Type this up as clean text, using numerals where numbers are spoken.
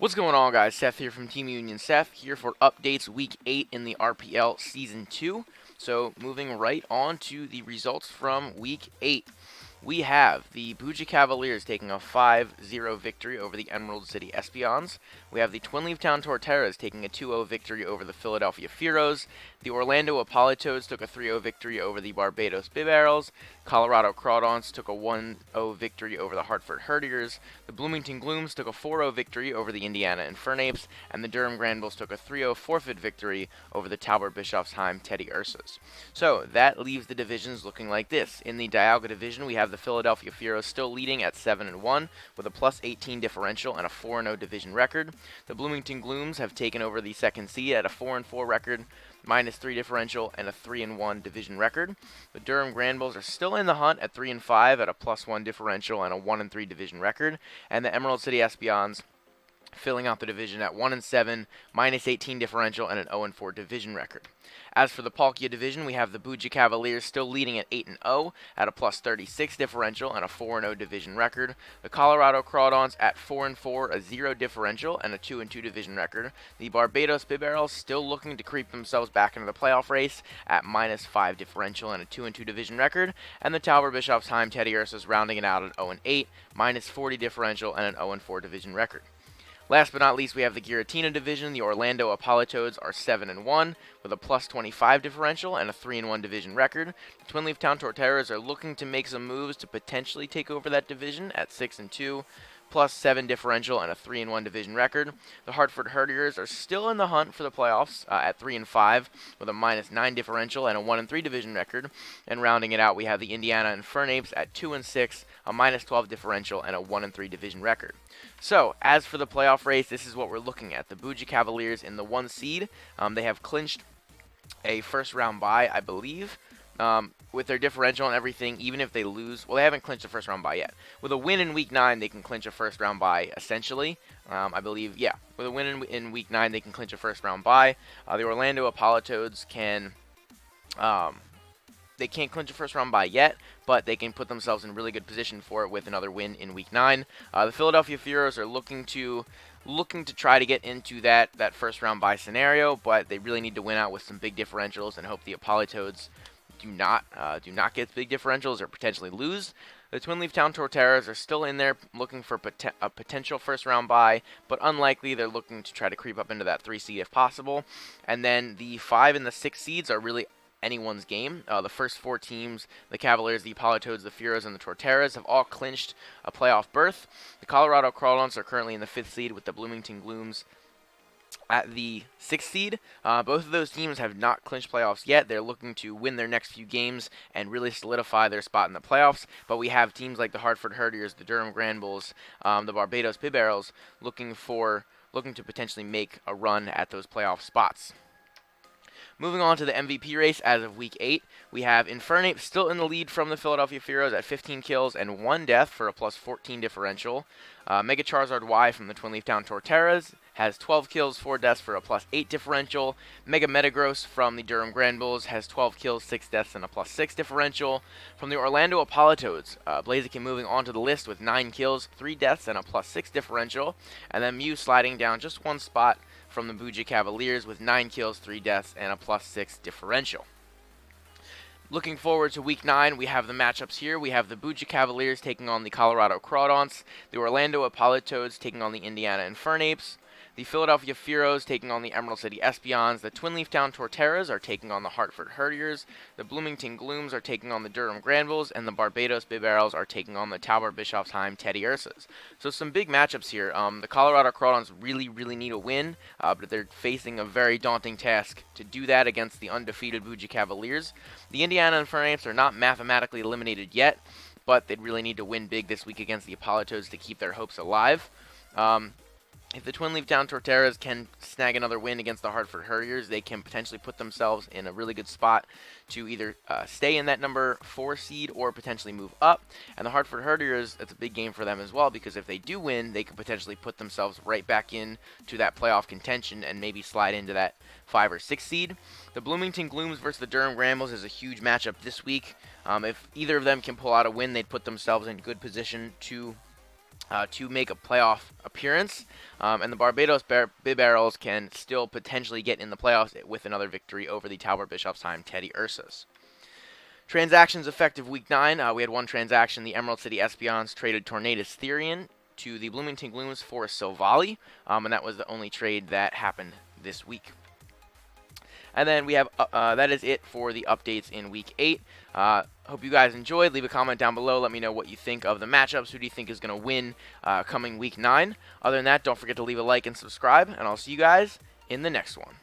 What's going on, guys? Seth here from Team Union Seth, here for updates week 8 in the RPL Season 2. So, moving right on to the results from week 8. We have the Bougie Cavaliers taking a 5-0 victory over the Emerald City Espions. We have the Twin Leaf Town Torteras taking a 2-0 victory over the Philadelphia Fearos. The Orlando Apolitoads took a 3-0 victory over the Barbados Bibarrels. Colorado Crawdons took a 1-0 victory over the Hartford Herdiers. The Bloomington Glooms took a 4-0 victory over the Indiana Infernapes. And the Durham Granville's took a 3-0 forfeit victory over the Talbot Bischofsheim Teddy Ursas. So that leaves the divisions looking like this. In the Dialga division, we have the Philadelphia Fearos still leading at 7-1 with a plus 18 differential and a 4-0 division record. The Bloomington Glooms have taken over the second seed at a 4-4 record, minus 3 differential, and a 3-1 division record. The Durham Granvilles are still in the hunt at 3-5 at a plus 1 differential and a 1-3 division record. And the Emerald City Espions filling out the division at 1-7, minus 18 differential, and an 0-4 division record. As for the Palkia division, we have the Bougie Cavaliers still leading at 8-0 at a plus 36 differential and a 4-0 division record. The Colorado Crawdons at 4-4, a 0 differential and a 2-2 division record. The Barbados Bibarrels still looking to creep themselves back into the playoff race at minus 5 differential and a 2-2 division record. And the Talbot Bischofsheim Teddy Ursas rounding it out at 0-8, minus 40 differential and an 0-4 division record. Last but not least, we have the Giratina division. The Orlando Apolitoads are 7-1 with a plus 25 differential and a 3-1 division record. The Twin Leaf Town Torteras are looking to make some moves to potentially take over that division at 6-2. Plus 7 differential and a 3-1 division record. The Hartford Herdiers are still in the hunt for the playoffs at 3-5 with a minus 9 differential and a 1-3 division record. And rounding it out, we have the Indiana Infernapes at 2-6, a minus 12 differential and a 1-3 division record. So, as for the playoff race, this is what we're looking at. The Bougie Cavaliers in the 1 seed. They have clinched a first round bye, I believe. With their differential and everything, even if they lose, well, they haven't clinched a first round bye yet. With a win in week 9, they can clinch a first round bye, essentially. I believe, yeah, with a win in week 9, they can clinch a first round bye. The Orlando Apolitoads can, they can't clinch a first round bye yet, but they can put themselves in really good position for it with another win in week 9. The Philadelphia Fearos are looking to try to get into that first round bye scenario, but they really need to win out with some big differentials and hope the Apolitoads do not get big differentials or potentially lose. The Twin Leaf Town Torteras are still in there looking for a potential first round bye, but unlikely. They're looking to try to creep up into that 3 seed if possible. And then the 5 and the 6 seeds are really anyone's game. The first 4 teams, the Cavaliers, the Apolitoads, the Fearos, and the Torteras, have all clinched a playoff berth. The Colorado Crawdons are currently in the 5th seed with the Bloomington Glooms at the 6th seed. Both of those teams have not clinched playoffs yet. They're looking to win their next few games and really solidify their spot in the playoffs. But we have teams like the Hartford Herdiers, the Durham Granvilles, the Barbados Bibarrels looking to potentially make a run at those playoff spots. Moving on to the MVP race as of Week 8, we have Infernape still in the lead from the Philadelphia Fearos at 15 kills and 1 death for a plus 14 differential. Mega Charizard Y from the Twin Leaf Town Torteras has 12 kills, 4 deaths for a plus 8 differential. Mega Metagross from the Durham Granvilles has 12 kills, 6 deaths, and a plus 6 differential. From the Orlando Apolitoads, Blaziken moving onto the list with 9 kills, 3 deaths, and a plus 6 differential. And then Mew sliding down just 1 spot from the Bougie Cavaliers with 9 kills, 3 deaths, and a plus 6 differential. Looking forward to Week 9, we have the matchups here. We have the Bougie Cavaliers taking on the Colorado Crawdons, the Orlando Apolitoads taking on the Indiana Infernapes, the Philadelphia Fearos taking on the Emerald City Espions, the Twin Leaf Town Torteras are taking on the Hartford Herdiers, the Bloomington Glooms are taking on the Durham Granvilles, and the Barbados Bibarrels are taking on the Talbot Bischofsheim Teddy Ursas. So some big matchups here. The Colorado Crawdons really need a win, but they're facing a very daunting task to do that against the undefeated Bougie Cavaliers. The Indiana Infernapes are not mathematically eliminated yet, but they'd really need to win big this week against the Apolitoads to keep their hopes alive. If the Twin Leaf Town Torteras can snag another win against the Hartford Herdiers, they can potentially put themselves in a really good spot to either stay in that number 4 seed or potentially move up. And the Hartford Herdiers, that's a big game for them as well, because if they do win, they could potentially put themselves right back in to that playoff contention and maybe slide into that 5 or 6 seed. The Bloomington Glooms versus the Durham Granvilles is a huge matchup this week. If either of them can pull out a win, they'd put themselves in good position to to make a playoff appearance, and the Barbados Barrels can still potentially get in the playoffs with another victory over the Talbot Bischofsheim Teddy Ursas. Transactions effective Week 9. We had one transaction. The Emerald City Espions traded Tornadus Therian to the Bloomington Glooms for Silvally, and that was the only trade that happened this week. And then we have, that is it for the updates in Week 8. Hope you guys enjoyed. Leave a comment down below. Let me know what you think of the matchups. Who do you think is going to win coming Week 9? Other than that, don't forget to leave a like and subscribe, and I'll see you guys in the next one.